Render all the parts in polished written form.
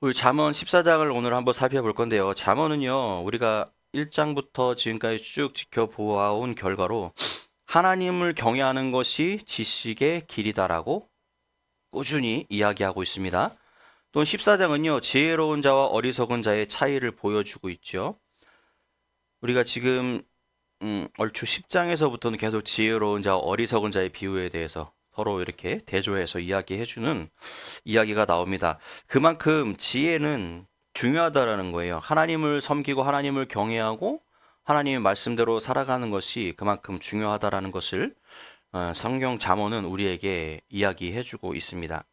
우리 잠언 14장을 오늘 한번 살펴볼 건데요. 잠언은요, 우리가 1장부터 지금까지 쭉 지켜보아온 결과로 하나님을 경외하는 것이 지식의 길이다라고 꾸준히 이야기하고 있습니다. 또 14장은요, 지혜로운 자와 어리석은 자의 차이를 보여주고 있죠. 우리가 지금 얼추 10장에서부터는 계속 지혜로운 자와 어리석은 자의 비유에 대해서 서로 이렇게 대조해서 이야기해주는 이야기가 나옵니다. 그만큼 지혜는 중요하다라는 거예요. 하나님을 섬기고 하나님을 경외하고 하나님의 말씀대로 살아가는 것이 그만큼 중요하다라는 것을 성경 잠언은 우리에게 이야기해주고 있습니다.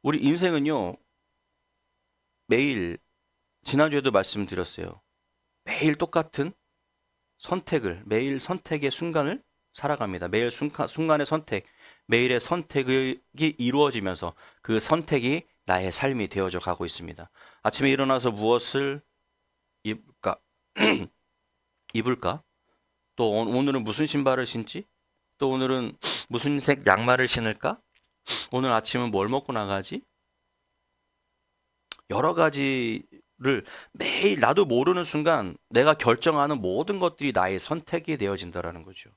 우리 인생은요, 매일 지난주에도 말씀드렸어요. 매일 똑같은 매일 선택의 순간을 살아갑니다. 매일 순간의 선택, 매일의 선택이 이루어지면서 그 선택이 나의 삶이 되어져 가고 있습니다. 아침에 일어나서 무엇을 입을까? 입을까? 또 오늘은 무슨 신발을 신지? 또 오늘은 무슨 색 양말을 신을까? 오늘 아침은 뭘 먹고 나가지? 여러 가지를 매일 나도 모르는 순간 내가 결정하는 모든 것들이 나의 선택이 되어진다라는 거죠.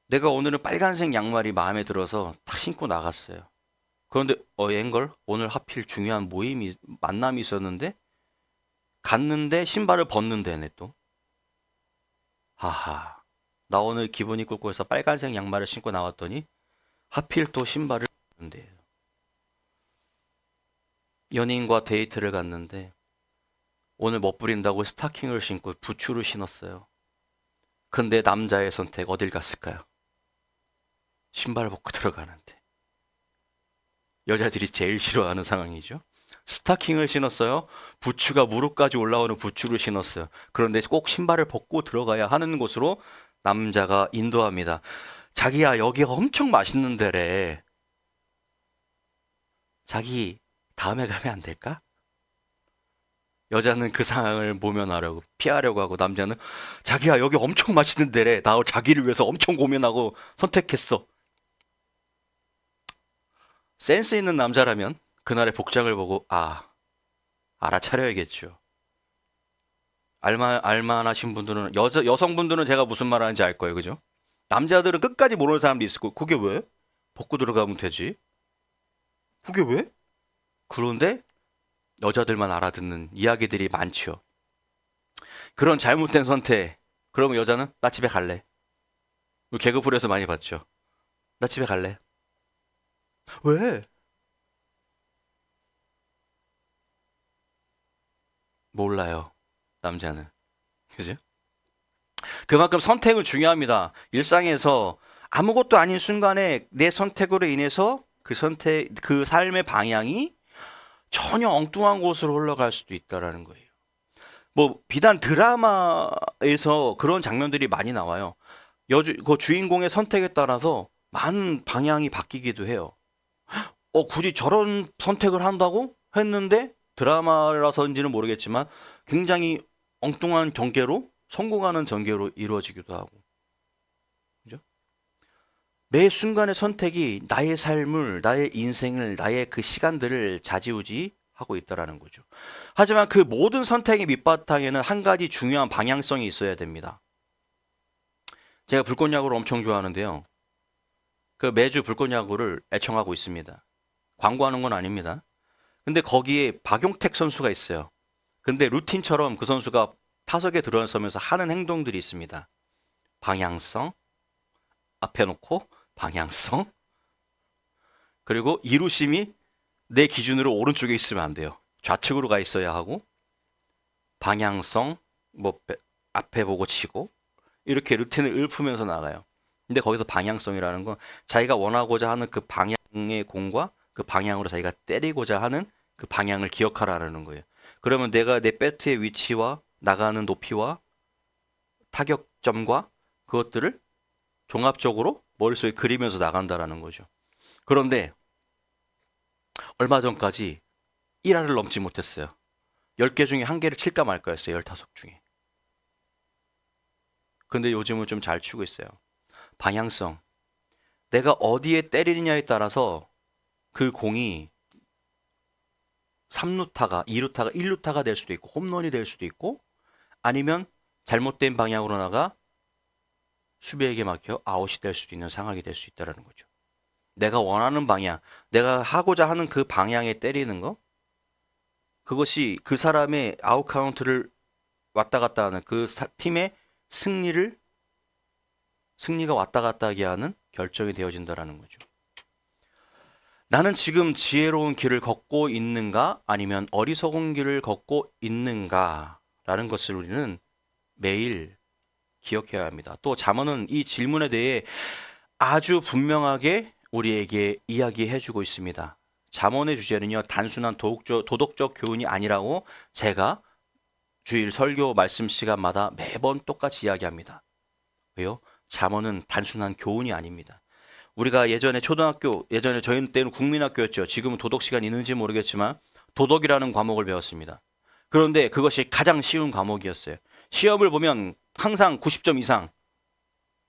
내가 오늘은 빨간색 양말이 마음에 들어서 딱 신고 나갔어요. 그런데 앵걸 오늘 하필 중요한 만남이 있었는데 갔는데 신발을 벗는데네 또. 하하. 나 오늘 기분이 꿀꿀해서 빨간색 양말을 신고 나왔더니 하필 또 신발을 벗는데요. 연인과 데이트를 갔는데 오늘 멋부린다고 스타킹을 신고 부츠를 신었어요. 근데 남자의 선택 어딜 갔을까요? 신발 벗고 들어가는데. 여자들이 제일 싫어하는 상황이죠. 스타킹을 신었어요. 부츠가 무릎까지 올라오는 부츠를 신었어요. 그런데 꼭 신발을 벗고 들어가야 하는 곳으로 남자가 인도합니다. 자기야, 여기가 엄청 맛있는 데래. 자기, 다음에 가면 안 될까? 여자는 그 상황을 모면하려고, 피하려고 하고, 남자는 자기야, 여기 엄청 맛있는 데래. 나 자기를 위해서 엄청 고민하고 선택했어. 센스 있는 남자라면 그날의 복장을 보고, 알아차려야겠죠. 알만하신 분들은, 여성분들은 제가 무슨 말 하는지 알 거예요. 그죠? 남자들은 끝까지 모르는 사람도 있을 거고, 그게 왜? 벗고 들어가면 되지. 그게 왜? 그런데 여자들만 알아듣는 이야기들이 많죠. 그런 잘못된 선택. 그러면 여자는 나 집에 갈래. 개그풀에서 많이 봤죠. 나 집에 갈래. 왜? 몰라요. 남자는. 그죠? 그만큼 선택은 중요합니다. 일상에서 아무것도 아닌 순간에 내 선택으로 인해서 그 삶의 방향이 전혀 엉뚱한 곳으로 흘러갈 수도 있다라는 거예요. 뭐 비단 드라마에서 그런 장면들이 많이 나와요. 그 주인공의 선택에 따라서 많은 방향이 바뀌기도 해요. 굳이 저런 선택을 한다고 했는데 드라마라서인지는 모르겠지만 굉장히 엉뚱한 전개로 성공하는 전개로 이루어지기도 하고. 그죠? 매 순간의 선택이 나의 삶을, 나의 인생을, 나의 그 시간들을 좌지우지하고 있다라는 거죠. 하지만 그 모든 선택의 밑바탕에는 한 가지 중요한 방향성이 있어야 됩니다. 제가 불꽃야구를 엄청 좋아하는데요. 그 매주 불꽃야구를 애청하고 있습니다. 광고하는 건 아닙니다. 근데 거기에 박용택 선수가 있어요. 근데 루틴처럼 그 선수가 타석에 들어서면서 하는 행동들이 있습니다. 방향성, 앞에 놓고 방향성, 그리고 이루심이 내 기준으로 오른쪽에 있으면 안 돼요. 좌측으로 가 있어야 하고, 방향성, 뭐 앞에 보고 치고, 이렇게 루틴을 읊으면서 나가요. 근데 거기서 방향성이라는 건 자기가 원하고자 하는 그 방향의 공과 그 방향으로 자기가 때리고자 하는 그 방향을 기억하라는 거예요. 그러면 내가 내 배트의 위치와 나가는 높이와 타격점과 그것들을 종합적으로 머릿속에 그리면서 나간다라는 거죠. 그런데 얼마 전까지 1할을 넘지 못했어요. 10개 중에 1개를 칠까 말까였어요. 15 중에. 근데 요즘은 좀 잘 치고 있어요. 방향성. 내가 어디에 때리느냐에 따라서 그 공이 3루타가 2루타가 1루타가 될 수도 있고 홈런이 될 수도 있고 아니면 잘못된 방향으로 나가 수비에게 막혀 아웃이 될 수도 있는 상황이 될 수 있다는 거죠. 내가 원하는 방향, 내가 하고자 하는 그 방향에 때리는 거, 그것이 그 사람의 아웃 카운트를 왔다 갔다 하는 그 팀의 승리가 왔다 갔다 하게 하는 결정이 되어진다라는 거죠. 나는 지금 지혜로운 길을 걷고 있는가 아니면 어리석은 길을 걷고 있는가라는 것을 우리는 매일 기억해야 합니다. 또 잠언은 이 질문에 대해 아주 분명하게 우리에게 이야기해주고 있습니다. 잠언의 주제는요, 단순한 도덕적 교훈이 아니라고 제가 주일 설교 말씀 시간마다 매번 똑같이 이야기합니다. 왜요? 잠언은 단순한 교훈이 아닙니다. 우리가 예전에 예전에 저희 때는 국민학교였죠. 지금은 도덕 시간이 있는지 모르겠지만 도덕이라는 과목을 배웠습니다. 그런데 그것이 가장 쉬운 과목이었어요. 시험을 보면 항상 90점 이상,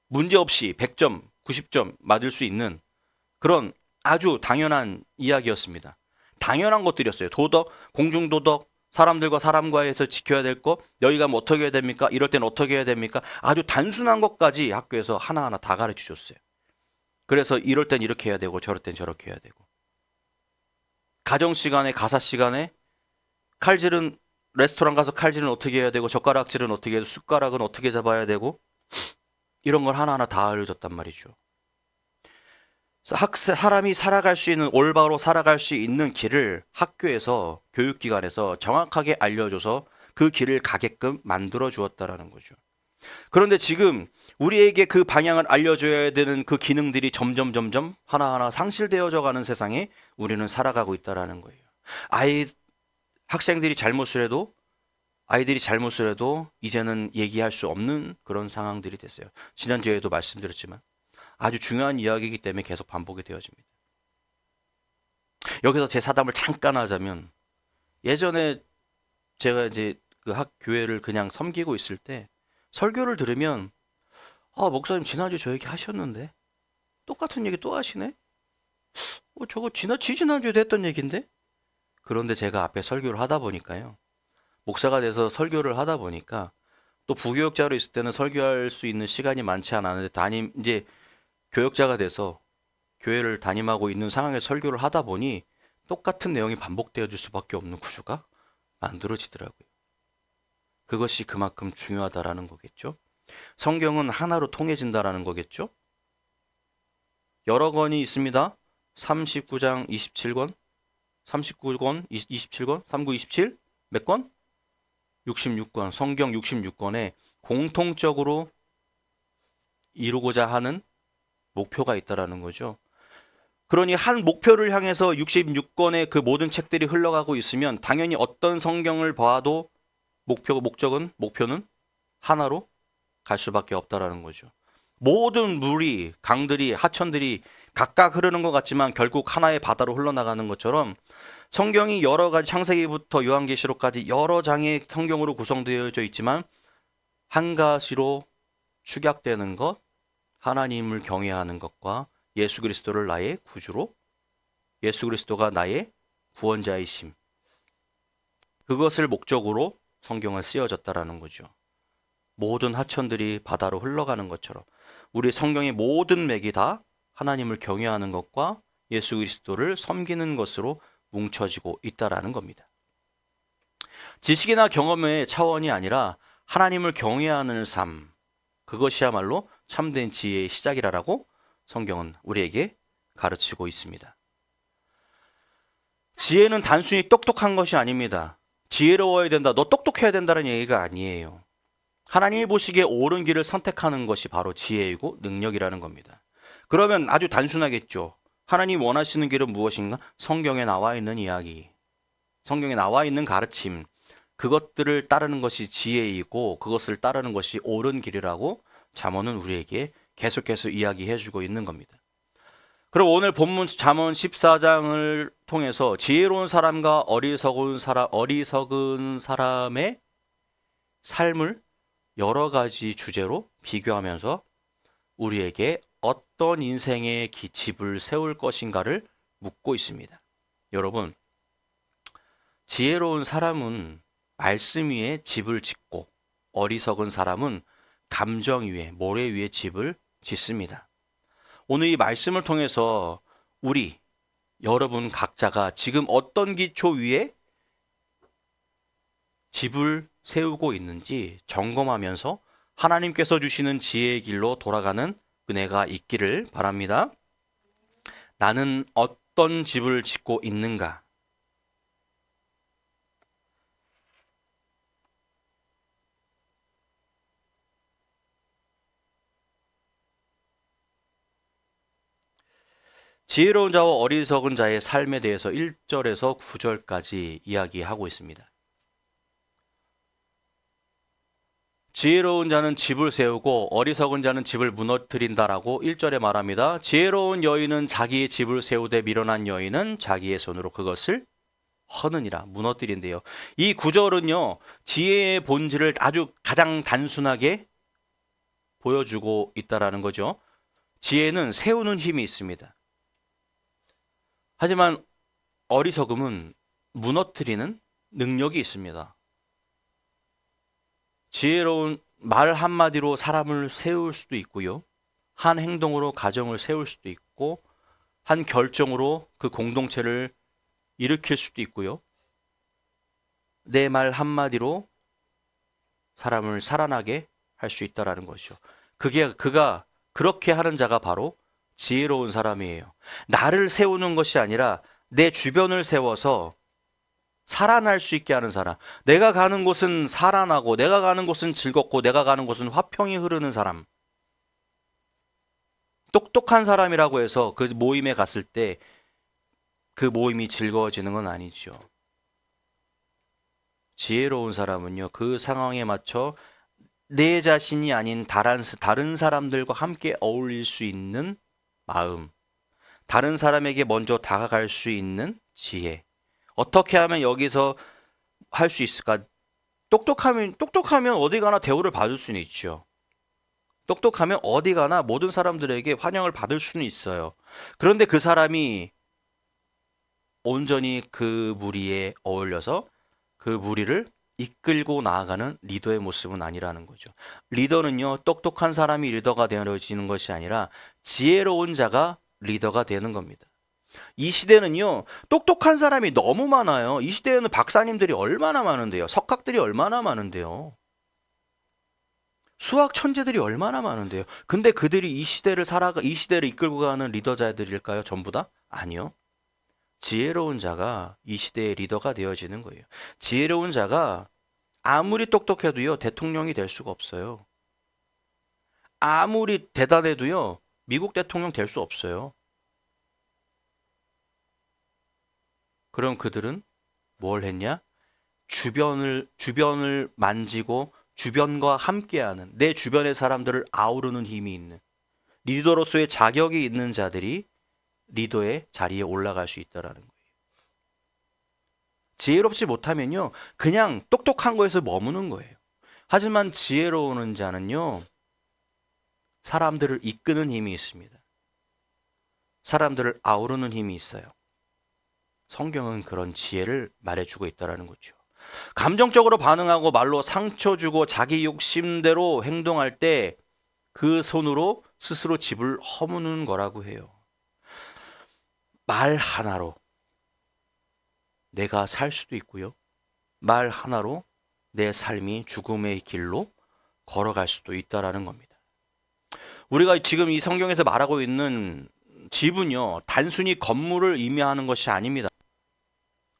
문제없이 100점, 90점 맞을 수 있는 그런 아주 당연한 이야기였습니다. 당연한 것들이었어요. 도덕, 공중도덕, 사람들과 사람과에서 지켜야 될 것, 여기가 뭐 어떻게 해야 됩니까? 이럴 때는 어떻게 해야 됩니까? 아주 단순한 것까지 학교에서 하나하나 다 가르쳐 줬어요. 그래서 이럴 땐 이렇게 해야 되고 저럴 땐 저렇게 해야 되고. 가정 시간에, 가사 시간에 칼질은 레스토랑 가서 칼질은 어떻게 해야 되고 젓가락질은 어떻게 해야 되고 숟가락은 어떻게 잡아야 되고 이런 걸 하나하나 다 알려줬단 말이죠. 사람이 살아갈 수 있는 올바로 살아갈 수 있는 길을 학교에서 교육기관에서 정확하게 알려줘서 그 길을 가게끔 만들어 주었다라는 거죠. 그런데 지금 우리에게 그 방향을 알려줘야 되는 그 기능들이 점점 하나하나 상실되어져 가는 세상에 우리는 살아가고 있다라는 거예요. 학생들이 잘못을 해도 아이들이 잘못을 해도 이제는 얘기할 수 없는 그런 상황들이 됐어요. 지난주에도 말씀드렸지만 아주 중요한 이야기이기 때문에 계속 반복이 되어집니다. 여기서 제 사담을 잠깐 하자면 예전에 제가 이제 그 교회를 그냥 섬기고 있을 때 설교를 들으면 목사님 지난주에 저 얘기 하셨는데 똑같은 얘기 또 하시네? 저거 지난주에도 했던 얘기인데? 그런데 제가 앞에 설교를 하다 보니까요. 목사가 돼서 설교를 하다 보니까 또 부교육자로 있을 때는 설교할 수 있는 시간이 많지 않았는데 이제 교역자가 돼서 교회를 담임하고 있는 상황에서 설교를 하다 보니 똑같은 내용이 반복되어질 수밖에 없는 구조가 만들어지더라고요. 그것이 그만큼 중요하다라는 거겠죠. 성경은 하나로 통해진다라는 거겠죠. 여러 권이 있습니다. 39장 27권, 39권 27권, 39, 27 몇 권? 66권, 성경 66권에 공통적으로 이루고자 하는 목표가 있다라는 거죠. 그러니 한 목표를 향해서 66권의 그 모든 책들이 흘러가고 있으면 당연히 어떤 성경을 봐도 목표는 하나로 갈 수밖에 없다라는 거죠. 모든 물이, 강들이, 하천들이 각각 흐르는 것 같지만 결국 하나의 바다로 흘러나가는 것처럼 성경이 여러 가지 창세기부터 요한계시록까지 여러 장의 성경으로 구성되어져 있지만 한 가지로 축약되는 것, 하나님을 경외하는 것과 예수 그리스도를 나의 구주로, 예수 그리스도가 나의 구원자이심, 그것을 목적으로 성경은 쓰여졌다라는 거죠. 모든 하천들이 바다로 흘러가는 것처럼 우리 성경의 모든 맥이 다 하나님을 경외하는 것과 예수 그리스도를 섬기는 것으로 뭉쳐지고 있다라는 겁니다. 지식이나 경험의 차원이 아니라 하나님을 경외하는 삶, 그것이야말로 참된 지혜의 시작이라고 성경은 우리에게 가르치고 있습니다. 지혜는 단순히 똑똑한 것이 아닙니다. 지혜로워야 된다, 너 똑똑해야 된다는 얘기가 아니에요. 하나님이 보시기에 옳은 길을 선택하는 것이 바로 지혜이고 능력이라는 겁니다. 그러면 아주 단순하겠죠. 하나님 원하시는 길은 무엇인가? 성경에 나와 있는 이야기, 성경에 나와 있는 가르침, 그것들을 따르는 것이 지혜이고 그것을 따르는 것이 옳은 길이라고 잠언은 우리에게 계속해서 이야기해주고 있는 겁니다. 그럼 오늘 본문 잠언 14장을 통해서 지혜로운 사람과 어리석은 사람의 삶을 여러 가지 주제로 비교하면서 우리에게 어떤 인생의 집을 세울 것인가를 묻고 있습니다. 여러분, 지혜로운 사람은 말씀 위에 집을 짓고 어리석은 사람은 감정 위에, 모래 위에 집을 짓습니다. 오늘 이 말씀을 통해서 여러분 각자가 지금 어떤 기초 위에 집을 세우고 있는지 점검하면서 하나님께서 주시는 지혜의 길로 돌아가는 은혜가 있기를 바랍니다. 나는 어떤 집을 짓고 있는가? 지혜로운 자와 어리석은 자의 삶에 대해서 1절에서 9절까지 이야기하고 있습니다. 지혜로운 자는 집을 세우고 어리석은 자는 집을 무너뜨린다라고 1절에 말합니다. 지혜로운 여인은 자기의 집을 세우되 미련한 여인은 자기의 손으로 그것을 허느니라, 무너뜨린대요. 이 구절은요, 지혜의 본질을 아주 가장 단순하게 보여주고 있다라는 거죠. 지혜는 세우는 힘이 있습니다. 하지만 어리석음은 무너뜨리는 능력이 있습니다. 지혜로운 말 한마디로 사람을 세울 수도 있고요. 한 행동으로 가정을 세울 수도 있고, 한 결정으로 그 공동체를 일으킬 수도 있고요. 내 말 한마디로 사람을 살아나게 할 수 있다라는 것이죠. 그가 그렇게 하는 자가 바로 지혜로운 사람이에요. 나를 세우는 것이 아니라 내 주변을 세워서 살아날 수 있게 하는 사람. 내가 가는 곳은 살아나고, 내가 가는 곳은 즐겁고, 내가 가는 곳은 화평이 흐르는 사람. 똑똑한 사람이라고 해서 그 모임에 갔을 때 그 모임이 즐거워지는 건 아니죠. 지혜로운 사람은요, 그 상황에 맞춰 내 자신이 아닌 다른 사람들과 함께 어울릴 수 있는 마음, 다른 사람에게 먼저 다가갈 수 있는 지혜. 어떻게 하면 여기서 할 수 있을까? 똑똑하면 어디 가나 대우를 받을 수는 있죠. 똑똑하면 어디 가나 모든 사람들에게 환영을 받을 수는 있어요. 그런데 그 사람이 온전히 그 무리에 어울려서 그 무리를 이끌고 나아가는 리더의 모습은 아니라는 거죠. 리더는요, 똑똑한 사람이 리더가 되어지는 것이 아니라 지혜로운 자가 리더가 되는 겁니다. 이 시대는요, 똑똑한 사람이 너무 많아요. 이 시대에는 박사님들이 얼마나 많은데요. 석학들이 얼마나 많은데요. 수학 천재들이 얼마나 많은데요. 근데 그들이 이 시대를 이끌고 가는 리더자들일까요? 전부 다? 아니요. 지혜로운 자가 이 시대의 리더가 되어지는 거예요. 지혜로운 자가 아무리 똑똑해도요, 대통령이 될 수가 없어요. 아무리 대단해도요, 미국 대통령 될 수 없어요. 그럼 그들은 뭘 했냐? 주변을 만지고 주변과 함께하는, 내 주변의 사람들을 아우르는 힘이 있는, 리더로서의 자격이 있는 자들이 리더의 자리에 올라갈 수 있다라는 거예요. 지혜롭지 못하면요, 그냥 똑똑한 거에서 머무는 거예요. 하지만 지혜로운 자는요, 사람들을 이끄는 힘이 있습니다. 사람들을 아우르는 힘이 있어요. 성경은 그런 지혜를 말해주고 있다는 거죠. 감정적으로 반응하고 말로 상처 주고 자기 욕심대로 행동할 때 그 손으로 스스로 집을 허무는 거라고 해요. 말 하나로 내가 살 수도 있고요. 말 하나로 내 삶이 죽음의 길로 걸어갈 수도 있다라는 겁니다. 우리가 지금 이 성경에서 말하고 있는 집은요, 단순히 건물을 의미하는 것이 아닙니다.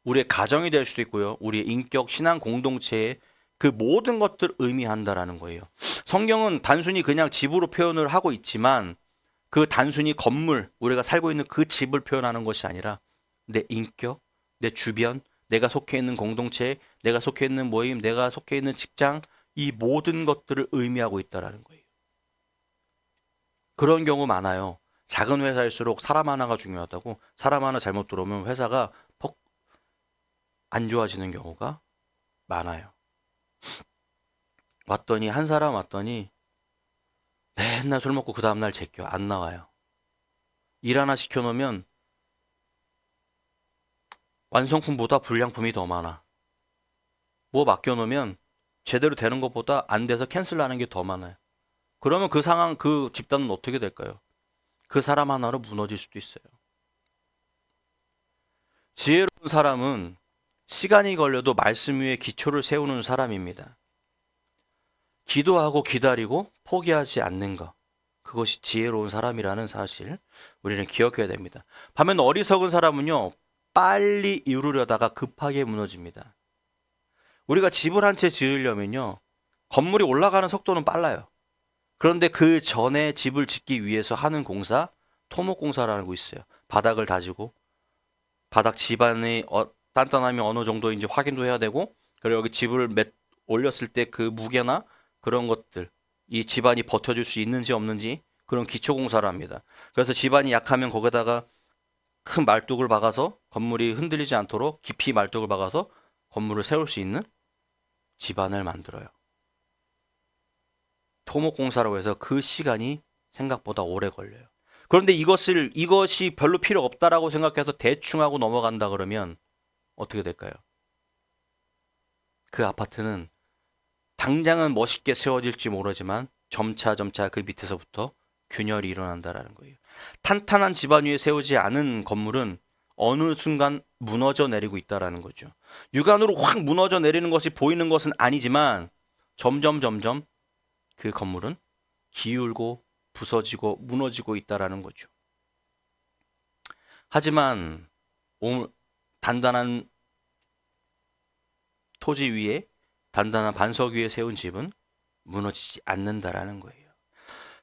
우리의 가정이 될 수도 있고요. 우리의 인격, 신앙 공동체의 그 모든 것들을 의미한다라는 거예요. 성경은 단순히 그냥 집으로 표현을 하고 있지만 그 단순히 건물, 우리가 살고 있는 그 집을 표현하는 것이 아니라 내 인격, 내 주변, 내가 속해 있는 공동체, 내가 속해 있는 모임, 내가 속해 있는 직장, 이 모든 것들을 의미하고 있다라는 거예요. 그런 경우 많아요. 작은 회사일수록 사람 하나가 중요하다고, 사람 하나 잘못 들어오면 회사가 퍽 안 좋아지는 경우가 많아요. 한 사람 왔더니 맨날 술 먹고 그 다음날 제껴. 안 나와요. 일 하나 시켜놓으면 완성품보다 불량품이 더 많아. 뭐 맡겨놓으면 제대로 되는 것보다 안 돼서 캔슬하는 게 더 많아요. 그러면 그 상황, 그 집단은 어떻게 될까요? 그 사람 하나로 무너질 수도 있어요. 지혜로운 사람은 시간이 걸려도 말씀 위에 기초를 세우는 사람입니다. 기도하고 기다리고 포기하지 않는 것. 그것이 지혜로운 사람이라는 사실 우리는 기억해야 됩니다. 반면 어리석은 사람은요, 빨리 이루려다가 급하게 무너집니다. 우리가 집을 한 채 지으려면요, 건물이 올라가는 속도는 빨라요. 그런데 그 전에 집을 짓기 위해서 하는 공사, 토목공사라는 거 있어요. 바닥을 다지고, 바닥 지반의 단단함이 어느 정도인지 확인도 해야 되고, 그리고 여기 집을 올렸을 때 그 무게나 그런 것들, 이 집안이 버텨줄 수 있는지 없는지 그런 기초공사를 합니다. 그래서 집안이 약하면 거기다가 큰 말뚝을 박아서 건물이 흔들리지 않도록 깊이 말뚝을 박아서 건물을 세울 수 있는 집안을 만들어요. 토목공사라고 해서 그 시간이 생각보다 오래 걸려요. 그런데 이것이 별로 필요 없다라고 생각해서 대충 하고 넘어간다 그러면 어떻게 될까요? 그 아파트는 당장은 멋있게 세워질지 모르지만 점차 그 밑에서부터 균열이 일어난다라는 거예요. 탄탄한 집안 위에 세우지 않은 건물은 어느 순간 무너져 내리고 있다라는 거죠. 육안으로 확 무너져 내리는 것이 보이는 것은 아니지만 점점 그 건물은 기울고 부서지고 무너지고 있다라는 거죠. 하지만 단단한 토지 위에 단단한 반석 위에 세운 집은 무너지지 않는다라는 거예요.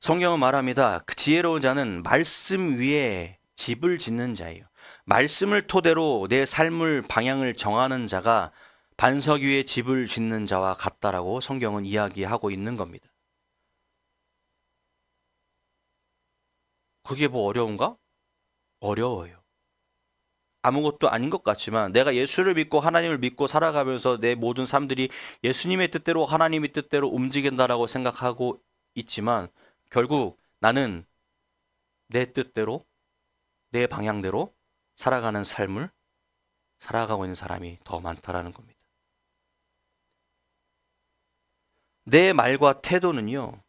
성경은 말합니다. 그 지혜로운 자는 말씀 위에 집을 짓는 자예요. 말씀을 토대로 내 삶을 방향을 정하는 자가 반석 위에 집을 짓는 자와 같다라고 성경은 이야기하고 있는 겁니다. 그게 뭐 어려운가? 어려워요. 아무것도 아닌 것 같지만 내가 예수를 믿고 하나님을 믿고 살아가면서 내 모든 삶들이 예수님의 뜻대로 하나님의 뜻대로 움직인다라고 생각하고 있지만 결국 나는 내 뜻대로 내 방향대로 살아가는 삶을 살아가고 있는 사람이 더 많다라는 겁니다. 내 말과 태도는요,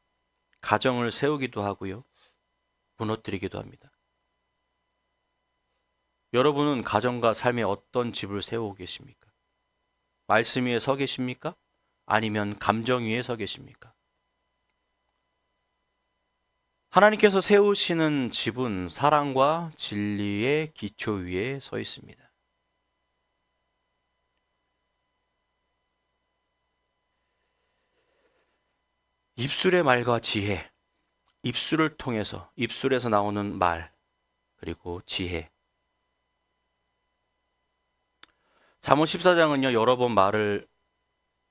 가정을 세우기도 하고요, 무너뜨리기도 합니다. 여러분은 가정과 삶에 어떤 집을 세우고 계십니까? 말씀 위에 서 계십니까? 아니면 감정 위에 서 계십니까? 하나님께서 세우시는 집은 사랑과 진리의 기초 위에 서 있습니다. 입술의 말과 지혜, 입술을 통해서, 입술에서 나오는 말, 그리고 지혜. 잠언 14장은요, 여러 번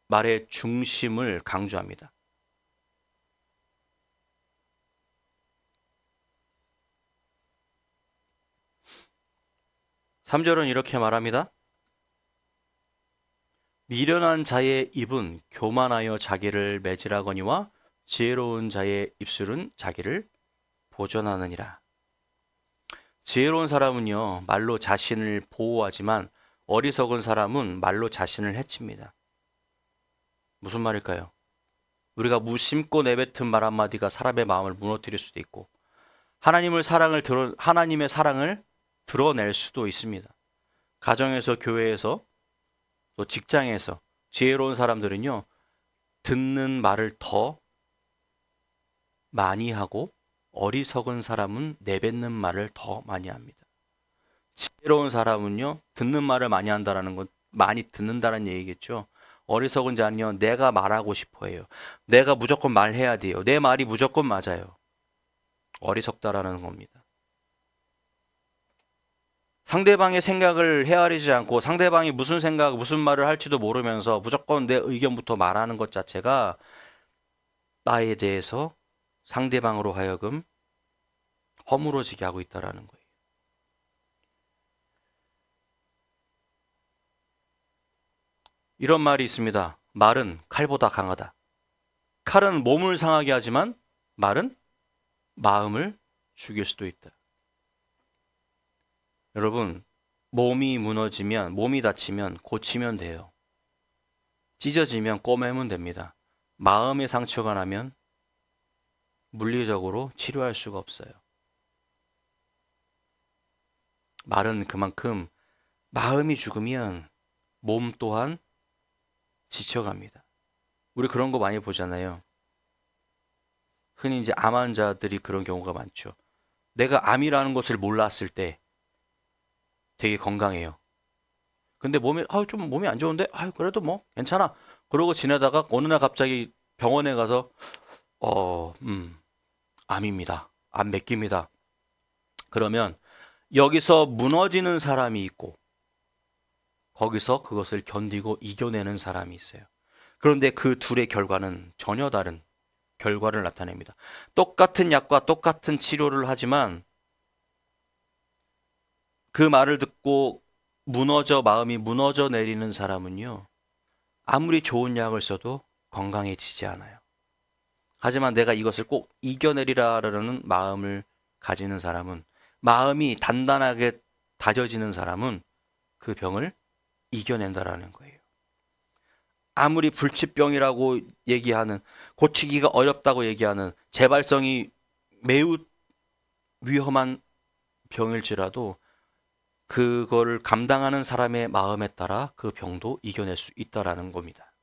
말의 중심을 강조합니다. 3절은 이렇게 말합니다. 미련한 자의 입은 교만하여 자기를 매질하거니와 지혜로운 자의 입술은 자기를 보존하느니라. 지혜로운 사람은요, 말로 자신을 보호하지만 어리석은 사람은 말로 자신을 해칩니다. 무슨 말일까요? 우리가 무심코 내뱉은 말 한마디가 사람의 마음을 무너뜨릴 수도 있고 하나님의 사랑을 드러낼 수도 있습니다. 가정에서, 교회에서, 또 직장에서 지혜로운 사람들은요, 듣는 말을 더 많이 하고 어리석은 사람은 내뱉는 말을 더 많이 합니다. 지혜로운 사람은요, 듣는 말을 많이 한다라는 건 많이 듣는다는 얘기겠죠. 어리석은 자는요, 내가 말하고 싶어 해요. 내가 무조건 말해야 돼요. 내 말이 무조건 맞아요. 어리석다라는 겁니다. 상대방의 생각을 헤아리지 않고 상대방이 무슨 생각, 무슨 말을 할지도 모르면서 무조건 내 의견부터 말하는 것 자체가 나에 대해서 상대방으로 하여금 허물어지게 하고 있다라는 거예요. 이런 말이 있습니다. 말은 칼보다 강하다. 칼은 몸을 상하게 하지만 말은 마음을 죽일 수도 있다. 여러분, 몸이 무너지면, 몸이 다치면 고치면 돼요. 찢어지면 꼬매면 됩니다. 마음의 상처가 나면 물리적으로 치료할 수가 없어요. 말은 그만큼 마음이 죽으면 몸 또한 지쳐갑니다. 우리 그런 거 많이 보잖아요. 흔히 이제 암 환자들이 그런 경우가 많죠. 내가 암이라는 것을 몰랐을 때 되게 건강해요. 근데 좀 몸이 안 좋은데 그래도 뭐 괜찮아. 그러고 지내다가 어느 날 갑자기 병원에 가서 암입니다. 암 몇 기입니다. 그러면 여기서 무너지는 사람이 있고 거기서 그것을 견디고 이겨내는 사람이 있어요. 그런데 그 둘의 결과는 전혀 다른 결과를 나타냅니다. 똑같은 약과 똑같은 치료를 하지만 그 말을 듣고 마음이 무너져 내리는 사람은요, 아무리 좋은 약을 써도 건강해지지 않아요. 하지만 내가 이것을 꼭 이겨내리라라는 마음을 가지는 사람은, 마음이 단단하게 다져지는 사람은 그 병을 이겨낸다라는 거예요. 아무리 불치병이라고 얘기하는, 고치기가 어렵다고 얘기하는, 재발성이 매우 위험한 병일지라도 그거를 감당하는 사람의 마음에 따라 그 병도 이겨낼 수 있다라는 겁니다.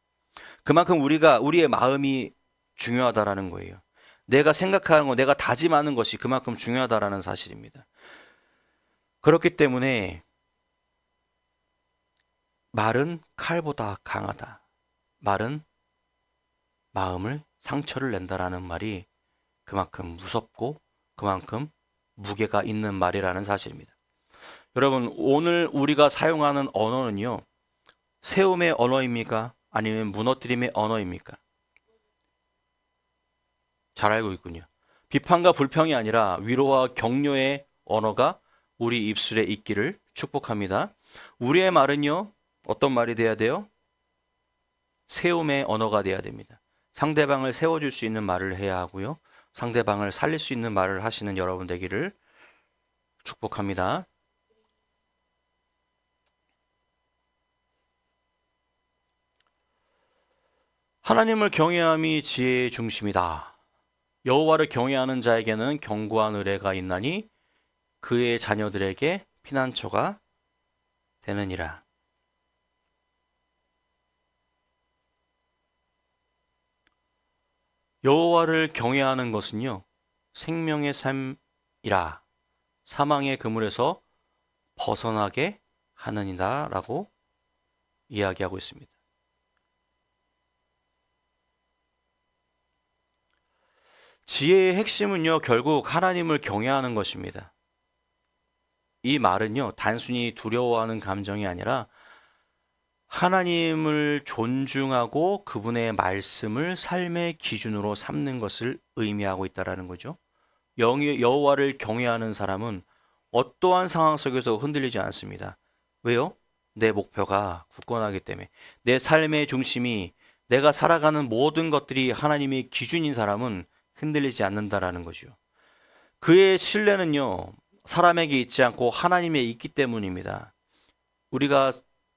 그만큼 우리의 마음이 중요하다라는 거예요. 내가 생각하는 거, 내가 다짐하는 것이 그만큼 중요하다라는 사실입니다. 그렇기 때문에 말은 칼보다 강하다. 말은 마음을 상처를 낸다라는 말이 그만큼 무섭고 그만큼 무게가 있는 말이라는 사실입니다. 여러분, 오늘 우리가 사용하는 언어는요, 세움의 언어입니까? 아니면 무너뜨림의 언어입니까? 잘 알고 있군요. 비판과 불평이 아니라 위로와 격려의 언어가 우리 입술에 있기를 축복합니다. 우리의 말은요, 어떤 말이 돼야 돼요? 세움의 언어가 돼야 됩니다. 상대방을 세워줄 수 있는 말을 해야 하고요. 상대방을 살릴 수 있는 말을 하시는 여러분 되기를 축복합니다. 하나님을 경외함이 지혜의 중심이다. 여호와를 경외하는 자에게는 견고한 의뢰가 있나니 그의 자녀들에게 피난처가 되느니라. 여호와를 경외하는 것은요, 생명의 삶이라 사망의 그물에서 벗어나게 하느니라 라고 이야기하고 있습니다. 지혜의 핵심은요, 결국 하나님을 경외하는 것입니다. 이 말은요, 단순히 두려워하는 감정이 아니라 하나님을 존중하고 그분의 말씀을 삶의 기준으로 삼는 것을 의미하고 있다는 거죠. 여호와를 경외하는 사람은 어떠한 상황 속에서 흔들리지 않습니다. 왜요? 내 목표가 굳건하기 때문에. 내 삶의 중심이, 내가 살아가는 모든 것들이 하나님의 기준인 사람은 흔들리지 않는다라는 거죠. 그의 신뢰는요, 사람에게 있지 않고 하나님에 있기 때문입니다. 우리가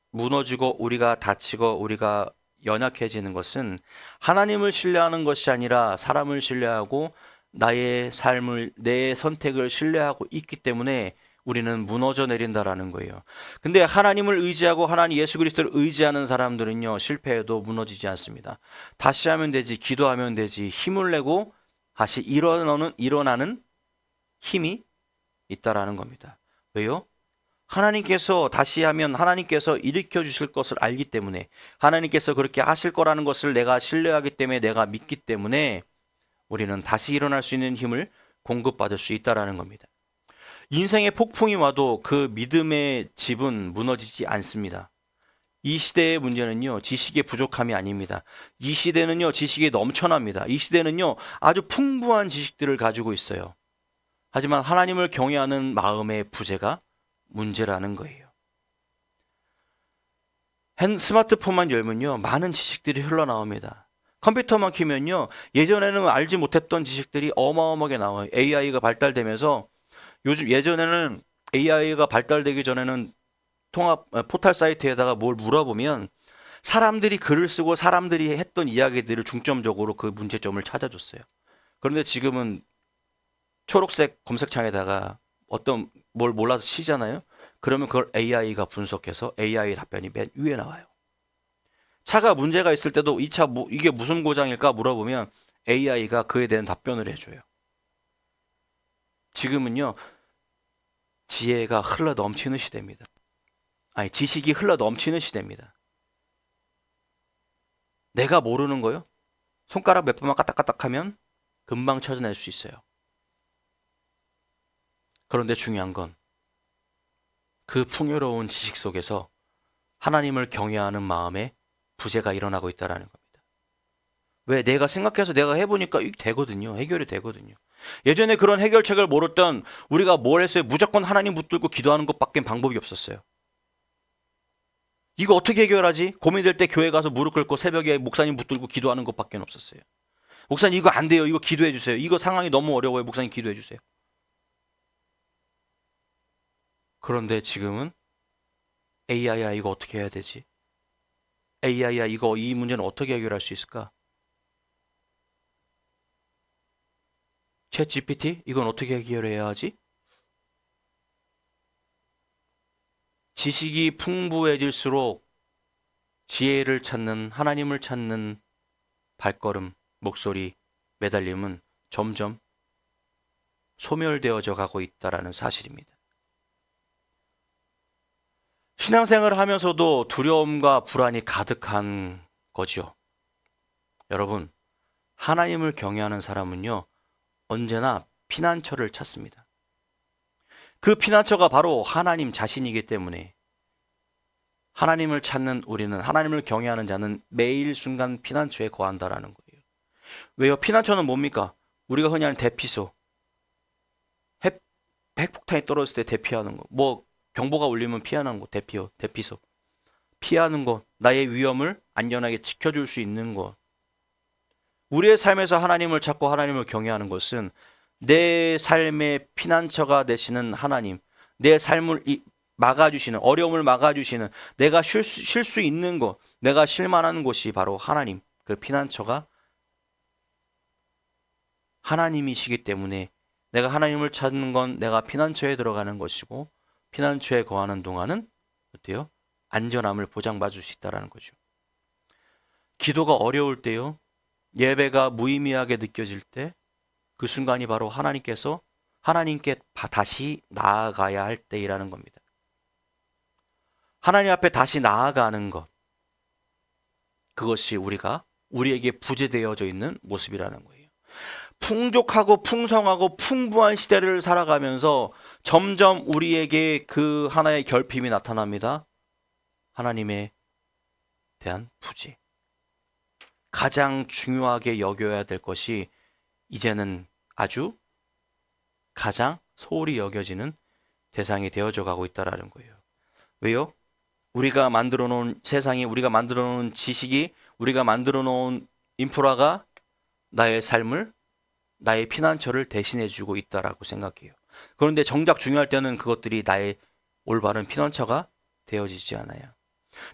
무너지고 우리가 다치고 우리가 연약해지는 것은 하나님을 신뢰하는 것이 아니라 사람을 신뢰하고 나의 삶을, 내 선택을 신뢰하고 있기 때문에 우리는 무너져 내린다라는 거예요. 근데 하나님을 의지하고 하나님 예수 그리스도를 의지하는 사람들은요, 실패해도 무너지지 않습니다. 다시 하면 되지, 기도하면 되지, 힘을 내고 다시 일어나는 힘이 있다라는 겁니다. 왜요? 하나님께서 다시 하면 하나님께서 일으켜 주실 것을 알기 때문에, 하나님께서 그렇게 하실 거라는 것을 내가 신뢰하기 때문에, 내가 믿기 때문에 우리는 다시 일어날 수 있는 힘을 공급받을 수 있다라는 겁니다. 인생의 폭풍이 와도 그 믿음의 집은 무너지지 않습니다. 이 시대의 문제는요, 지식의 부족함이 아닙니다. 이 시대는요, 지식이 넘쳐납니다. 이 시대는요, 아주 풍부한 지식들을 가지고 있어요. 하지만 하나님을 경외하는 마음의 부재가 문제라는 거예요. 스마트폰만 열면요, 많은 지식들이 흘러나옵니다. 컴퓨터만 키면요. 예전에는 알지 못했던 지식들이 어마어마하게 나와요. AI가 발달되면서 예전에는 AI가 발달되기 전에는 포털 사이트에다가 뭘 물어보면 사람들이 글을 쓰고 사람들이 했던 이야기들을 중점적으로 그 문제점을 찾아줬어요. 그런데 지금은 초록색 검색창에다가 어떤 뭘 몰라서 치잖아요. 그러면 그걸 AI가 분석해서 AI 답변이 맨 위에 나와요. 차가 문제가 있을 때도 이 차 이게 무슨 고장일까 물어보면 AI가 그에 대한 답변을 해줘요. 지금은요, 지혜가 흘러 넘치는 시대입니다. 아니, 지식이 흘러 넘치는 시대입니다. 내가 모르는 거요? 손가락 몇 번만 까딱까딱하면 금방 찾아낼 수 있어요. 그런데 중요한 건 그 풍요로운 지식 속에서 하나님을 경외하는 마음에 부재가 일어나고 있다는 겁니다. 왜? 내가 생각해서 내가 해보니까 되거든요. 해결이 되거든요. 예전에 그런 해결책을 모르던 우리가 뭘 했어요? 무조건 하나님 붙들고 기도하는 것밖에 방법이 없었어요. 이거 어떻게 해결하지? 고민될 때 교회 가서 무릎 꿇고 새벽에 목사님 붙들고 기도하는 것밖에 없었어요. 목사님 이거 안 돼요. 이거 기도해 주세요. 이거 상황이 너무 어려워요. 목사님 기도해 주세요. 그런데 지금은 AI야 이거 어떻게 해야 되지? AI야 이 문제는 어떻게 해결할 수 있을까? 챗 GPT 이건 어떻게 해결해야 하지? 지식이 풍부해질수록 지혜를 찾는 하나님을 찾는 발걸음, 목소리, 매달림은 점점 소멸되어져 가고 있다라는 사실입니다. 신앙생활을 하면서도 두려움과 불안이 가득한 거죠. 여러분, 하나님을 경외하는 사람은요, 언제나 피난처를 찾습니다. 그 피난처가 바로 하나님 자신이기 때문에 하나님을 찾는 우리는, 하나님을 경외하는 자는 매일 순간 피난처에 거한다라는 거예요. 왜요? 피난처는 뭡니까? 우리가 흔히 하는 대피소. 핵폭탄이 떨어졌을 때 대피하는 거. 뭐 경보가 울리면 피하는 곳, 대피소. 피하는 것, 나의 위험을 안전하게 지켜줄 수 있는 것. 우리의 삶에서 하나님을 찾고 하나님을 경외하는 것은 내 삶의 피난처가 되시는 하나님, 내 삶을 막아주시는, 어려움을 막아주시는, 내가 쉴 수 있는 곳, 내가 쉴 만한 곳이 바로 하나님, 그 피난처가 하나님이시기 때문에 내가 하나님을 찾는 건 내가 피난처에 들어가는 것이고, 피난처에 거하는 동안은 어때요? 안전함을 보장받을 수 있다는 거죠. 기도가 어려울 때요, 예배가 무의미하게 느껴질 때, 그 순간이 바로 하나님께 다시 나아가야 할 때이라는 겁니다. 하나님 앞에 다시 나아가는 것, 그것이 우리에게 부재되어져 있는 모습이라는 거예요. 풍족하고 풍성하고 풍부한 시대를 살아가면서 점점 우리에게 그 하나의 결핍이 나타납니다. 하나님에 대한 부재. 가장 중요하게 여겨야 될 것이 이제는 아주 가장 소홀히 여겨지는 대상이 되어져 가고 있다는 거예요. 왜요? 우리가 만들어 놓은 세상이, 우리가 만들어 놓은 지식이, 우리가 만들어 놓은 인프라가 나의 삶을, 나의 피난처를 대신해 주고 있다라고 생각해요. 그런데 정작 중요할 때는 그것들이 나의 올바른 피난처가 되어지지 않아요.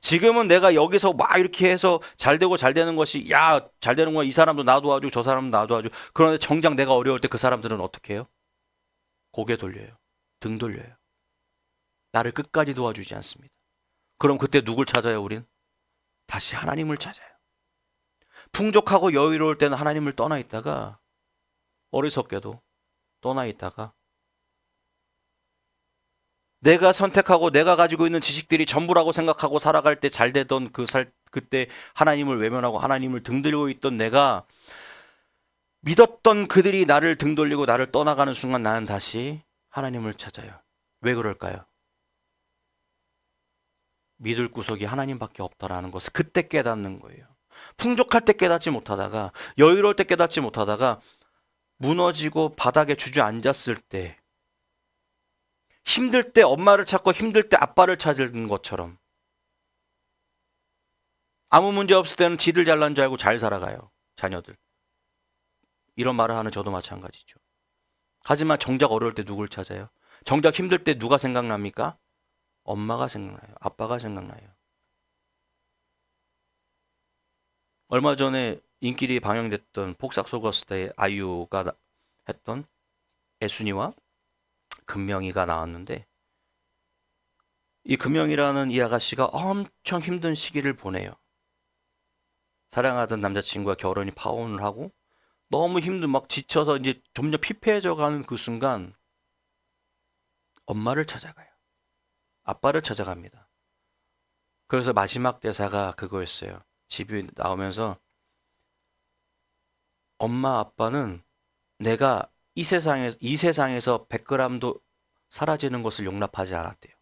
지금은 내가 여기서 막 이렇게 해서 잘 되고 잘 되는 것이, 잘 되는 거야. 이 사람도 나 도와주고 저 사람도 나 도와주고. 그런데 정작 내가 어려울 때 그 사람들은 어떻게 해요? 고개 돌려요. 등 돌려요. 나를 끝까지 도와주지 않습니다. 그럼 그때 누굴 찾아요, 우린? 다시 하나님을 찾아요. 풍족하고 여유로울 때는 하나님을 떠나 있다가, 어리석게도 떠나 있다가, 내가 선택하고 내가 가지고 있는 지식들이 전부라고 생각하고 살아갈 때 잘 되던 그때 하나님을 외면하고 하나님을 등 들고 있던 내가, 믿었던 그들이 나를 등 돌리고 나를 떠나가는 순간 나는 다시 하나님을 찾아요. 왜 그럴까요? 믿을 구석이 하나님밖에 없다라는 것을 그때 깨닫는 거예요. 풍족할 때 깨닫지 못하다가, 여유로울 때 깨닫지 못하다가, 무너지고 바닥에 주저앉았을 때, 힘들 때 엄마를 찾고 힘들 때 아빠를 찾는 것처럼, 아무 문제 없을 때는 지들 잘난 줄 알고 잘 살아가요. 자녀들. 이런 말을 하는 저도 마찬가지죠. 하지만 정작 어려울 때 누굴 찾아요? 정작 힘들 때 누가 생각납니까? 엄마가 생각나요. 아빠가 생각나요. 얼마 전에 인기리 방영됐던 폭삭 속았수다의 아이유가 했던 애순이와 금명이가 나왔는데, 이 금명이라는 이 아가씨가 엄청 힘든 시기를 보내요. 사랑하던 남자친구와 결혼이 파혼을 하고 너무 막 지쳐서 이제 점점 피폐해져 가는 그 순간 엄마를 찾아가요. 아빠를 찾아갑니다. 그래서 마지막 대사가 그거였어요. 집이 나오면서 엄마 아빠는 내가 이 세상에서 100g도 사라지는 것을 용납하지 않았대요.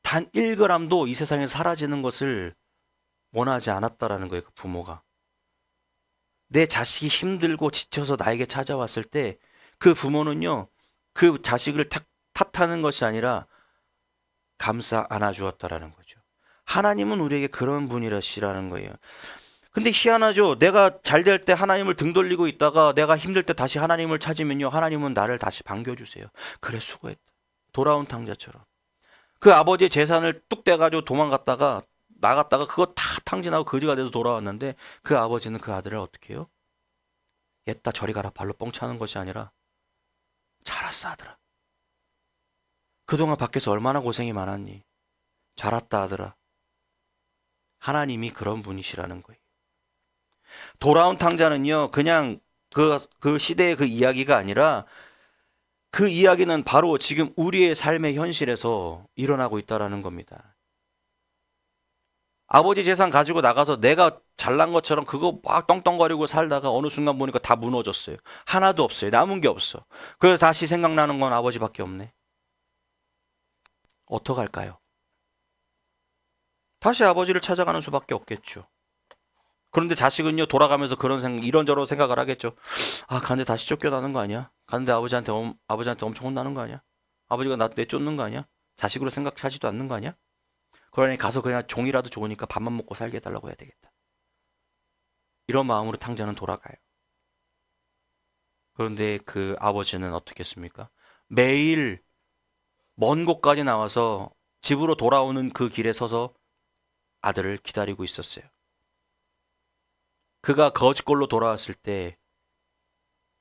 단 1g도 이 세상에서 사라지는 것을 원하지 않았다라는 거예요. 그 부모가. 내 자식이 힘들고 지쳐서 나에게 찾아왔을 때 그 부모는요, 그 자식을 탓하는 것이 아니라 감싸 안아주었다라는 거죠. 하나님은 우리에게 그런 분이라시라는 거예요. 근데 희한하죠. 내가 잘 될 때 하나님을 등 돌리고 있다가 내가 힘들 때 다시 하나님을 찾으면요, 하나님은 나를 다시 반겨주세요. 그래, 수고했다. 돌아온 탕자처럼. 그 아버지의 재산을 뚝 떼가지고 도망갔다가 나갔다가 그거 다 탕진하고 거지가 돼서 돌아왔는데, 그 아버지는 그 아들을 어떻게 해요? 옛다 저리 가라 발로 뻥 차는 것이 아니라 잘 왔어 아들아. 그동안 밖에서 얼마나 고생이 많았니? 잘 왔다 아들아. 하나님이 그런 분이시라는 거예요. 돌아온 탕자는요, 그냥 그 시대의 그 이야기가 아니라 그 이야기는 바로 지금 우리의 삶의 현실에서 일어나고 있다라는 겁니다. 아버지 재산 가지고 나가서 내가 잘난 것처럼 그거 막 떵떵거리고 살다가 어느 순간 보니까 다 무너졌어요. 하나도 없어요. 남은 게 없어. 그래서 다시 생각나는 건 아버지밖에 없네. 어떡할까요? 다시 아버지를 찾아가는 수밖에 없겠죠. 그런데 자식은요, 돌아가면서 그런 이런저런 생각을 하겠죠. 아, 가는데 다시 쫓겨나는 거 아니야? 가는데 아버지한테 엄청 혼나는 거 아니야? 아버지가 나 내쫓는 거 아니야? 자식으로 생각하지도 않는 거 아니야? 그러니 가서 그냥 종이라도 좋으니까 밥만 먹고 살게 해달라고 해야 되겠다. 이런 마음으로 탕자는 돌아가요. 그런데 그 아버지는 어떻겠습니까? 매일 먼 곳까지 나와서 집으로 돌아오는 그 길에 서서 아들을 기다리고 있었어요. 그가 거지꼴로 돌아왔을 때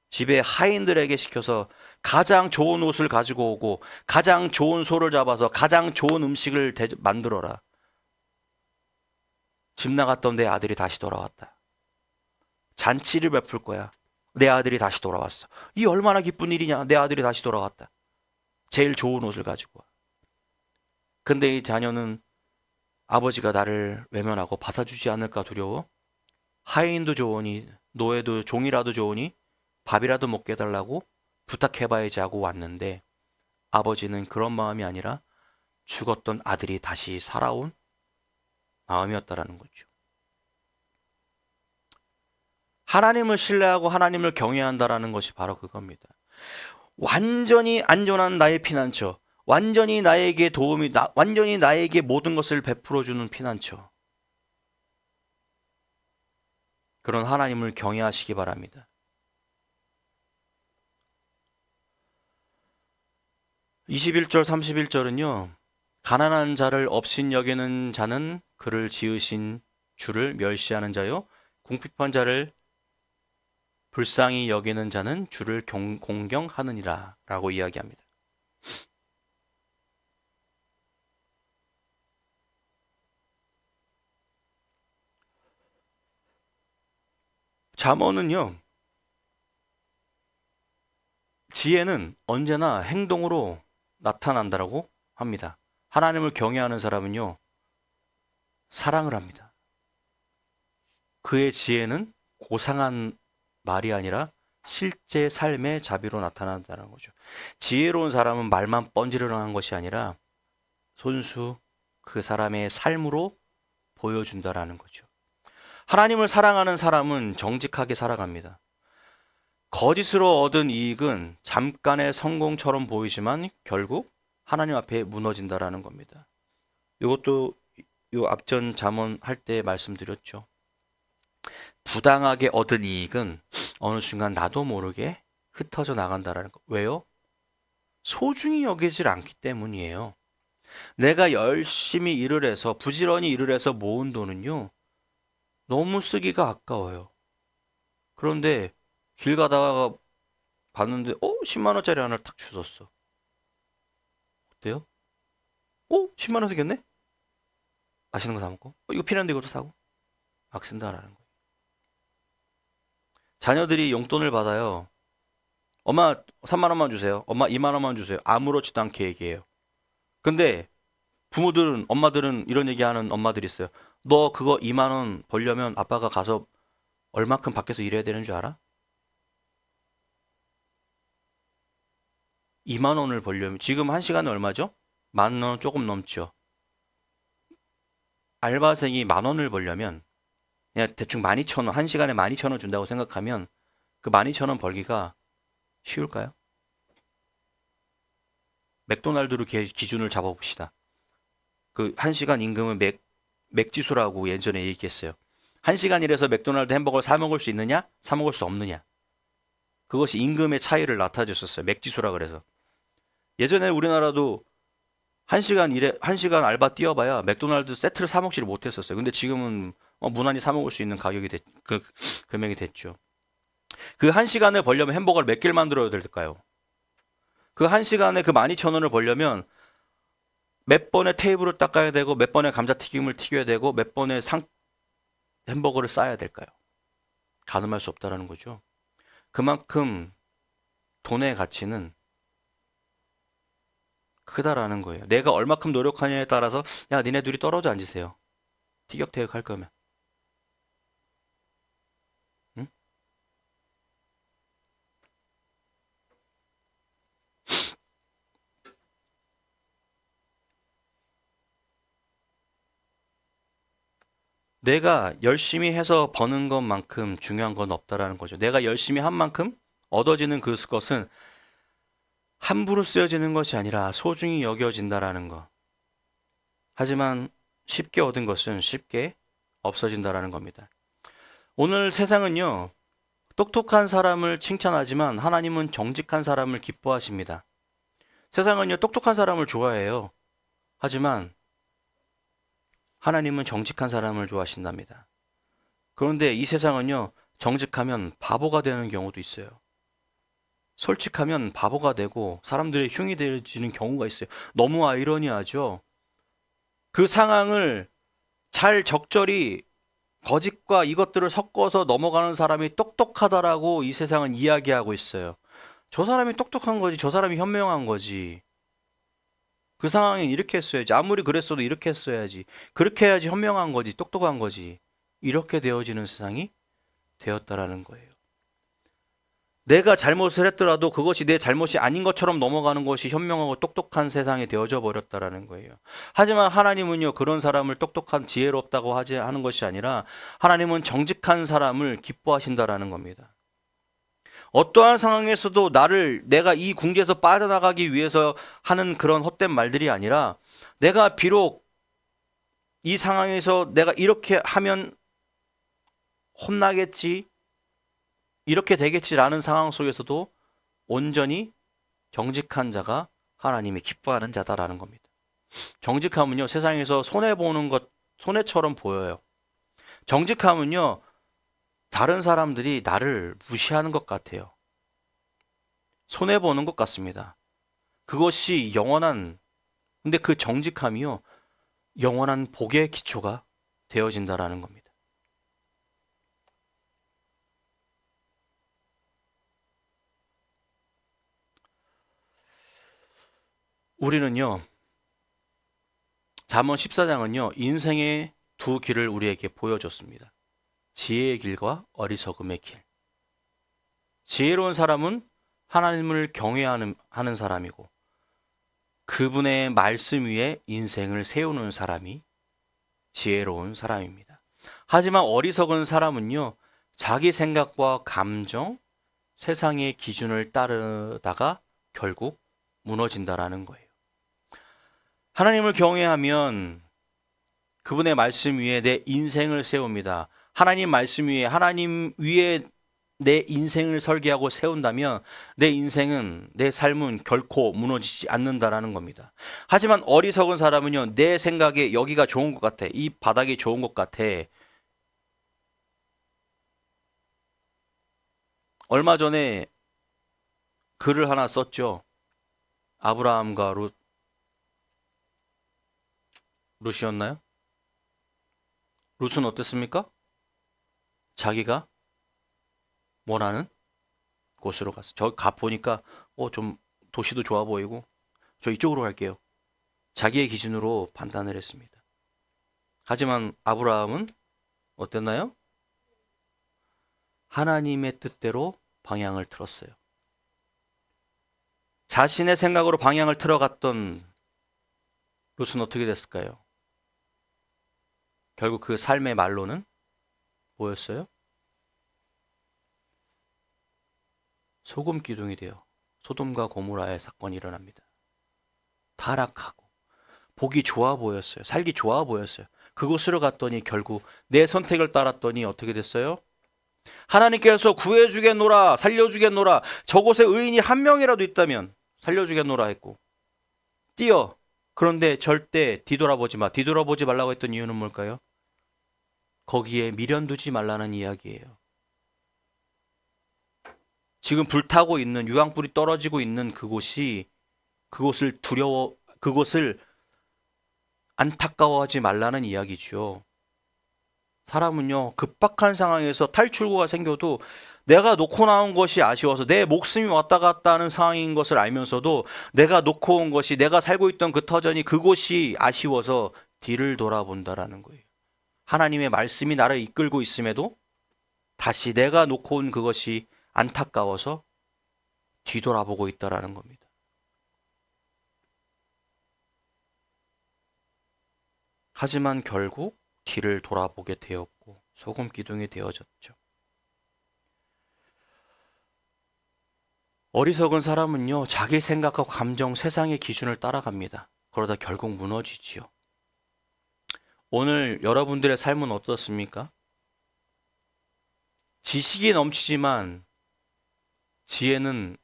집에 하인들에게 시켜서 가장 좋은 옷을 가지고 오고 가장 좋은 소를 잡아서 가장 좋은 음식을 만들어라. 집 나갔던 내 아들이 다시 돌아왔다. 잔치를 베풀 거야. 내 아들이 다시 돌아왔어. 이 얼마나 기쁜 일이냐. 내 아들이 다시 돌아왔다. 제일 좋은 옷을 가지고 와. 근데 이 자녀는 아버지가 나를 외면하고 받아주지 않을까 두려워. 하인도 좋으니 노예도 종이라도 좋으니 밥이라도 먹게 해달라고 부탁해봐야지 하고 왔는데, 아버지는 그런 마음이 아니라 죽었던 아들이 다시 살아온 마음이었다라는 거죠. 하나님을 신뢰하고 하나님을 경외한다라는 것이 바로 그겁니다. 완전히 안전한 나의 피난처, 완전히 나에게 완전히 나에게 모든 것을 베풀어주는 피난처. 그런 하나님을 경외하시기 바랍니다. 21절 31절은요. 가난한 자를 업신 여기는 자는 그를 지으신 주를 멸시하는 자요. 궁핍한 자를 불쌍히 여기는 자는 주를 공경하느니라 라고 이야기합니다. 잠언은요, 지혜는 언제나 행동으로 나타난다라고 합니다. 하나님을 경외하는 사람은요, 사랑을 합니다. 그의 지혜는 고상한 말이 아니라 실제 삶의 자비로 나타난다는 거죠. 지혜로운 사람은 말만 뻔지르르한 것이 아니라 손수 그 사람의 삶으로 보여준다라는 거죠. 하나님을 사랑하는 사람은 정직하게 살아갑니다. 거짓으로 얻은 이익은 잠깐의 성공처럼 보이지만 결국 하나님 앞에 무너진다라는 겁니다. 이것도 요 앞전 잠언 할 때 말씀드렸죠. 부당하게 얻은 이익은 어느 순간 나도 모르게 흩어져 나간다라는 거. 왜요? 소중히 여기질 않기 때문이에요. 내가 열심히 일을 해서 부지런히 일을 해서 모은 돈은요. 너무 쓰기가 아까워요. 그런데 길 가다가 봤는데 10만 원짜리 하나를 탁 주웠어. 어때요? 10만 원 생겼네? 맛있는 거 사 먹고. 이거 필요한데 이것도 사고. 막 쓴다라는 거예요. 자녀들이 용돈을 받아요. 엄마 3만 원만 주세요. 엄마 2만 원만 주세요. 아무렇지도 않게 얘기해요. 근데 부모들은, 엄마들은 이런 얘기하는 엄마들이 있어요. 너 그거 2만 원 벌려면 아빠가 가서 얼마큼 밖에서 일해야 되는 줄 알아? 2만 원을 벌려면 지금 한 시간에 얼마죠? 10,000원 조금 넘죠. 알바생이 10,000원을 벌려면 그냥 대충 12,000원, 한 시간에 12,000원 준다고 생각하면 그 12,000원 벌기가 쉬울까요? 맥도날드로 기준을 잡아봅시다. 그 한 시간 임금은 맥지수라고 예전에 얘기했어요. 한 시간 일해서 맥도날드 햄버거를 사 먹을 수 있느냐? 사 먹을 수 없느냐? 그것이 임금의 차이를 나타줬었어요. 맥지수라 그래서. 예전에 우리나라도 한 시간 알바 뛰어봐야 맥도날드 세트를 사 먹지를 못했었어요. 근데 지금은 무난히 사 먹을 수 있는 그 금액이 됐죠. 그 한 시간을 벌려면 햄버거를 몇 개를 만들어야 될까요? 그 한 시간에 그 12,000원을 벌려면 몇 번의 테이블을 닦아야 되고 몇 번의 감자튀김을 튀겨야 되고 몇 번의 햄버거를 싸야 될까요? 가늠할 수 없다라는 거죠. 그만큼 돈의 가치는 크다라는 거예요. 내가 얼마큼 노력하냐에 따라서 야 니네 둘이 떨어져 앉으세요. 티격태격 할 거면. 응? 내가 열심히 해서 버는 것만큼 중요한 건 없다라는 거죠. 내가 열심히 한 만큼 얻어지는 그것은 함부로 쓰여지는 것이 아니라 소중히 여겨진다라는 거. 하지만 쉽게 얻은 것은 쉽게 없어진다라는 겁니다. 오늘 세상은요, 똑똑한 사람을 칭찬하지만 하나님은 정직한 사람을 기뻐하십니다. 세상은요, 똑똑한 사람을 좋아해요. 하지만 하나님은 정직한 사람을 좋아하신답니다. 그런데 이 세상은요, 정직하면 바보가 되는 경우도 있어요. 솔직하면 바보가 되고 사람들의 흉이 되어지는 경우가 있어요. 너무 아이러니하죠. 그 상황을 잘 적절히 거짓과 이것들을 섞어서 넘어가는 사람이 똑똑하다라고 이 세상은 이야기하고 있어요. 저 사람이 똑똑한 거지, 저 사람이 현명한 거지. 그 상황엔 이렇게 했어야지. 아무리 그랬어도 이렇게 했어야지. 그렇게 해야지 현명한 거지, 똑똑한 거지. 이렇게 되어지는 세상이 되었다라는 거예요. 내가 잘못을 했더라도 그것이 내 잘못이 아닌 것처럼 넘어가는 것이 현명하고 똑똑한 세상이 되어져 버렸다라는 거예요. 하지만 하나님은요, 그런 사람을 똑똑한 지혜롭다고 하는 것이 아니라 하나님은 정직한 사람을 기뻐하신다라는 겁니다. 어떠한 상황에서도 내가 이 궁지에서 빠져나가기 위해서 하는 그런 헛된 말들이 아니라 내가 비록 이 상황에서 내가 이렇게 하면 혼나겠지, 이렇게 되겠지라는 상황 속에서도 온전히 정직한 자가 하나님이 기뻐하는 자다라는 겁니다. 정직함은요, 세상에서 손해보는 것, 손해처럼 보여요. 정직함은요, 다른 사람들이 나를 무시하는 것 같아요. 손해보는 것 같습니다. 그것이 근데 그 정직함이요, 영원한 복의 기초가 되어진다라는 겁니다. 우리는요, 잠언 14장은요, 인생의 두 길을 우리에게 보여줬습니다. 지혜의 길과 어리석음의 길. 지혜로운 사람은 하나님을 경외하는 사람이고, 그분의 말씀 위에 인생을 세우는 사람이 지혜로운 사람입니다. 하지만 어리석은 사람은요, 자기 생각과 감정, 세상의 기준을 따르다가 결국 무너진다라는 거예요. 하나님을 경외하면 그분의 말씀 위에 내 인생을 세웁니다. 하나님 말씀 위에, 하나님 위에 내 인생을 설계하고 세운다면 내 인생은, 내 삶은 결코 무너지지 않는다라는 겁니다. 하지만 어리석은 사람은요, 내 생각에 여기가 좋은 것 같아, 이 바닥이 좋은 것 같아. 얼마 전에 글을 하나 썼죠. 아브라함과 룻이었나요? 룻은 어땠습니까? 자기가 원하는 곳으로 갔어. 저 가 보니까 좀 도시도 좋아 보이고 저 이쪽으로 갈게요. 자기의 기준으로 판단을 했습니다. 하지만 아브라함은 어땠나요? 하나님의 뜻대로 방향을 틀었어요. 자신의 생각으로 방향을 틀어갔던 룻은 어떻게 됐을까요? 결국 그 삶의 말로는 뭐였어요? 소금 기둥이 되어 소돔과 고모라의 사건이 일어납니다. 타락하고 보기 좋아 보였어요. 살기 좋아 보였어요. 그곳으로 갔더니 결국 내 선택을 따랐더니 어떻게 됐어요? 하나님께서 구해주겠노라, 살려주겠노라, 저곳에 의인이 한 명이라도 있다면 살려주겠노라 했고 뛰어. 그런데 절대 뒤돌아보지 마. 뒤돌아보지 말라고 했던 이유는 뭘까요? 거기에 미련 두지 말라는 이야기예요. 지금 불타고 있는, 유황불이 떨어지고 있는 그곳을 그곳을 안타까워하지 말라는 이야기죠. 사람은요, 급박한 상황에서 탈출구가 생겨도 내가 놓고 나온 것이 아쉬워서 내 목숨이 왔다 갔다 하는 상황인 것을 알면서도 내가 놓고 온 것이, 내가 살고 있던 그 터전이, 그곳이 아쉬워서 뒤를 돌아본다라는 거예요. 하나님의 말씀이 나를 이끌고 있음에도 다시 내가 놓고 온 그것이 안타까워서 뒤돌아보고 있다라는 겁니다. 하지만 결국 뒤를 돌아보게 되었고 소금 기둥이 되어졌죠. 어리석은 사람은요, 자기 생각과 감정, 세상의 기준을 따라갑니다. 그러다 결국 무너지지요. 오늘 여러분들의 삶은 어떻습니까? 지식이 넘치지만 지혜는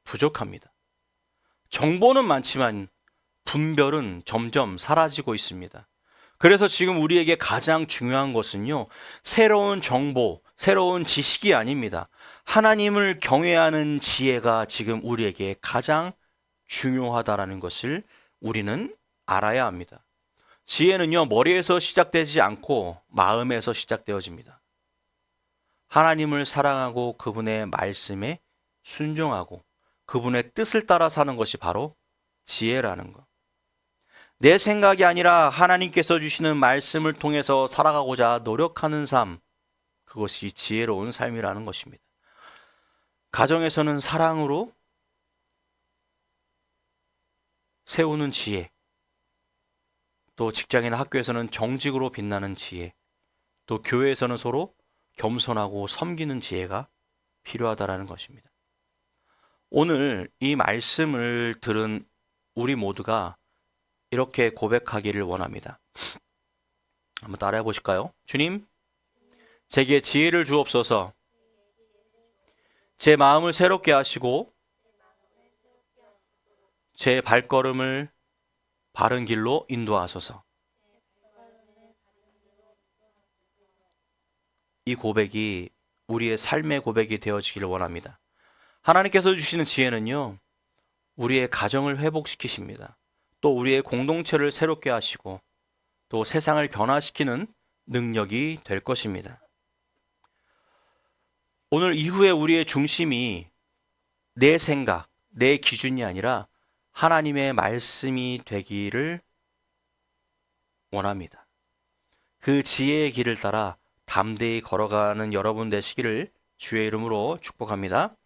부족합니다. 정보는 많지만 분별은 점점 사라지고 있습니다. 그래서 지금 우리에게 가장 중요한 것은요, 새로운 정보, 새로운 지식이 아닙니다. 하나님을 경외하는 지혜가 지금 우리에게 가장 중요하다라는 것을 우리는 알아야 합니다. 지혜는요, 머리에서 시작되지 않고 마음에서 시작되어집니다. 하나님을 사랑하고 그분의 말씀에 순종하고 그분의 뜻을 따라 사는 것이 바로 지혜라는 것. 내 생각이 아니라 하나님께서 주시는 말씀을 통해서 살아가고자 노력하는 삶, 그것이 지혜로운 삶이라는 것입니다. 가정에서는 사랑으로 세우는 지혜, 또 직장이나 학교에서는 정직으로 빛나는 지혜, 또 교회에서는 서로 겸손하고 섬기는 지혜가 필요하다라는 것입니다. 오늘 이 말씀을 들은 우리 모두가 이렇게 고백하기를 원합니다. 한번 따라해 보실까요? 주님, 제게 지혜를 주옵소서. 제 마음을 새롭게 하시고 제 발걸음을 바른 길로 인도하소서. 이 고백이 우리의 삶의 고백이 되어지기를 원합니다. 하나님께서 주시는 지혜는요, 우리의 가정을 회복시키십니다. 또 우리의 공동체를 새롭게 하시고 또 세상을 변화시키는 능력이 될 것입니다. 오늘 이후에 우리의 중심이 내 생각, 내 기준이 아니라 하나님의 말씀이 되기를 원합니다. 그 지혜의 길을 따라 담대히 걸어가는 여러분 되시기를 주의 이름으로 축복합니다.